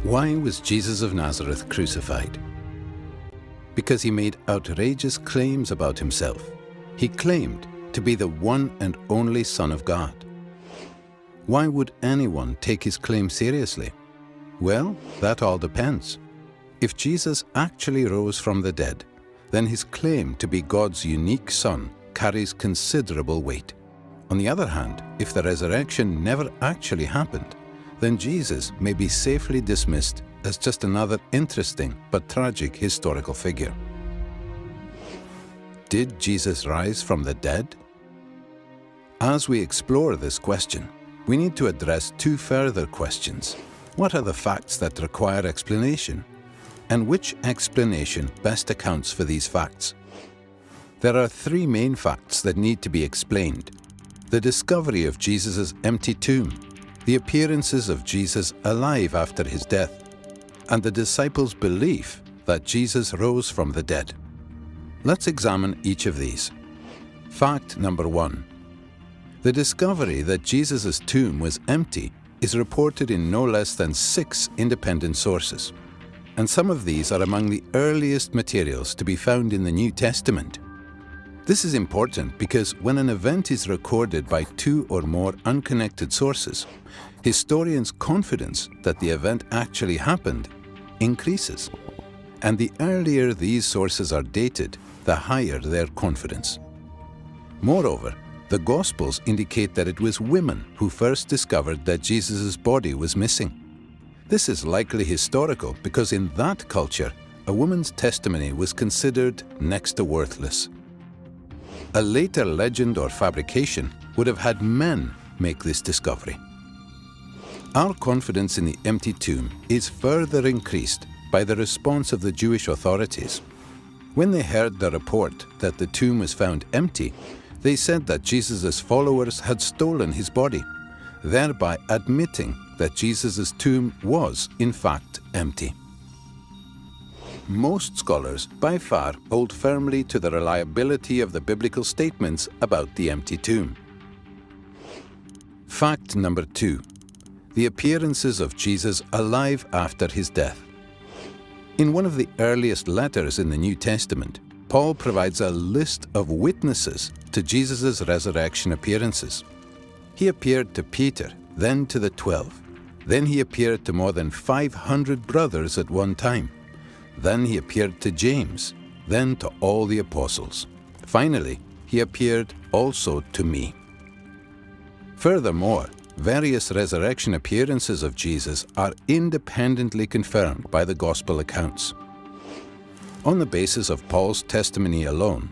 Why was Jesus of Nazareth crucified? Because he made outrageous claims about himself. He claimed to be the one and only Son of God. Why would anyone take his claim seriously? Well, that all depends. If Jesus actually rose from the dead, then his claim to be God's unique Son carries considerable weight. On the other hand, if the resurrection never actually happened, then Jesus may be safely dismissed as just another interesting but tragic historical figure. Did Jesus rise from the dead? As we explore this question, we need to address two further questions. What are the facts that require explanation? And which explanation best accounts for these facts? There are three main facts that need to be explained: the discovery of Jesus' empty tomb, the appearances of Jesus alive after his death, and the disciples' belief that Jesus rose from the dead. Let's examine each of these. Fact number 1. The discovery that Jesus' tomb was empty is reported in no less than 6 independent sources, and some of these are among the earliest materials to be found in the New Testament. This is important because when an event is recorded by 2 or more unconnected sources, historians' confidence that the event actually happened increases. And the earlier these sources are dated, the higher their confidence. Moreover, the Gospels indicate that it was women who first discovered that Jesus' body was missing. This is likely historical because in that culture, a woman's testimony was considered next to worthless. A later legend or fabrication would have had men make this discovery. Our confidence in the empty tomb is further increased by the response of the Jewish authorities. When they heard the report that the tomb was found empty, they said that Jesus' followers had stolen his body, thereby admitting that Jesus' tomb was, in fact, empty. Most scholars, by far, hold firmly to the reliability of the biblical statements about the empty tomb. Fact number 2. The appearances of Jesus alive after his death. In one of the earliest letters in the New Testament, Paul provides a list of witnesses to Jesus' resurrection appearances. He appeared to Peter, then to the 12. Then he appeared to more than 500 brothers at one time. Then he appeared to James, then to all the apostles. Finally, he appeared also to me. Furthermore, various resurrection appearances of Jesus are independently confirmed by the Gospel accounts. On the basis of Paul's testimony alone,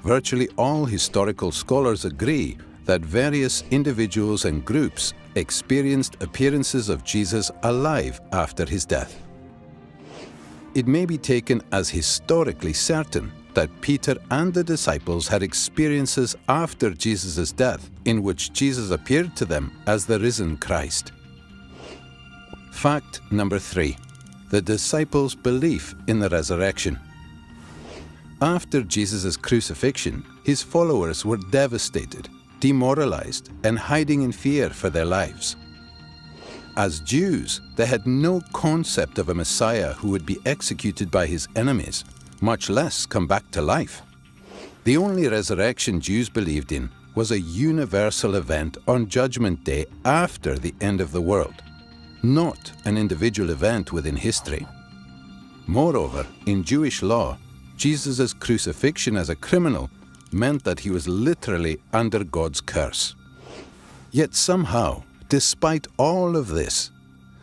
virtually all historical scholars agree that various individuals and groups experienced appearances of Jesus alive after his death. It may be taken as historically certain that Peter and the disciples had experiences after Jesus' death in which Jesus appeared to them as the risen Christ. Fact number 3. The disciples' belief in the resurrection. After Jesus' crucifixion, his followers were devastated, demoralized, and hiding in fear for their lives. As Jews, they had no concept of a Messiah who would be executed by his enemies, much less come back to life. The only resurrection Jews believed in was a universal event on Judgment Day after the end of the world, not an individual event within history. Moreover, in Jewish law, Jesus' crucifixion as a criminal meant that he was literally under God's curse. Yet somehow, despite all of this,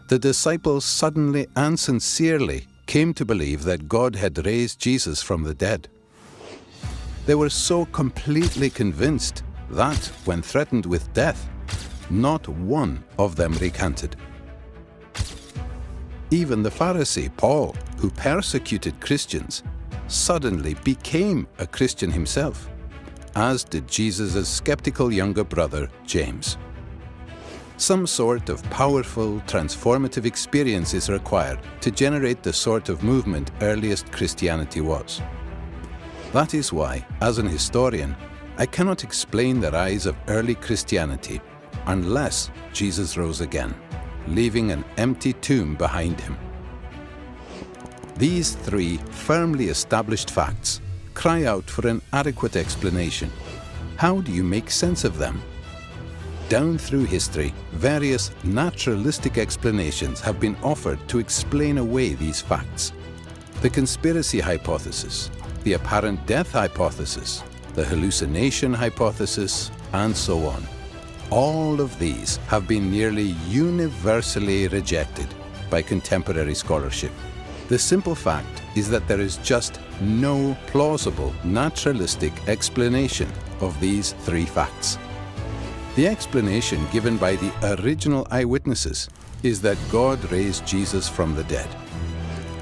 the disciples suddenly and sincerely came to believe that God had raised Jesus from the dead. They were so completely convinced that, when threatened with death, not one of them recanted. Even the Pharisee Paul, who persecuted Christians, suddenly became a Christian himself, as did Jesus' skeptical younger brother, James. Some sort of powerful, transformative experience is required to generate the sort of movement earliest Christianity was. That is why, as an historian, I cannot explain the rise of early Christianity unless Jesus rose again, leaving an empty tomb behind him. These three firmly established facts cry out for an adequate explanation. How do you make sense of them? Down through history, various naturalistic explanations have been offered to explain away these facts. The conspiracy hypothesis, the apparent death hypothesis, the hallucination hypothesis, and so on. All of these have been nearly universally rejected by contemporary scholarship. The simple fact is that there is just no plausible naturalistic explanation of these three facts. The explanation given by the original eyewitnesses is that God raised Jesus from the dead.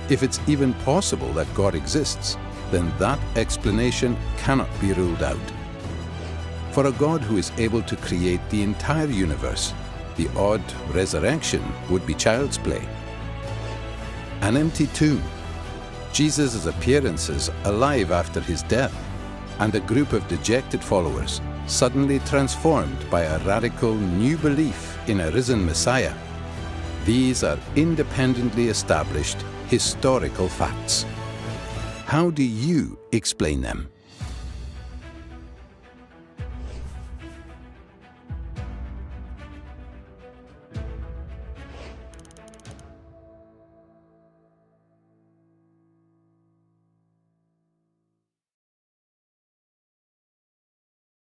If it's even possible that God exists, then that explanation cannot be ruled out. For a God who is able to create the entire universe, the odd resurrection would be child's play. An empty tomb, Jesus' appearances alive after his death, and a group of dejected followers suddenly transformed by a radical new belief in a risen Messiah. These are independently established historical facts. How do you explain them?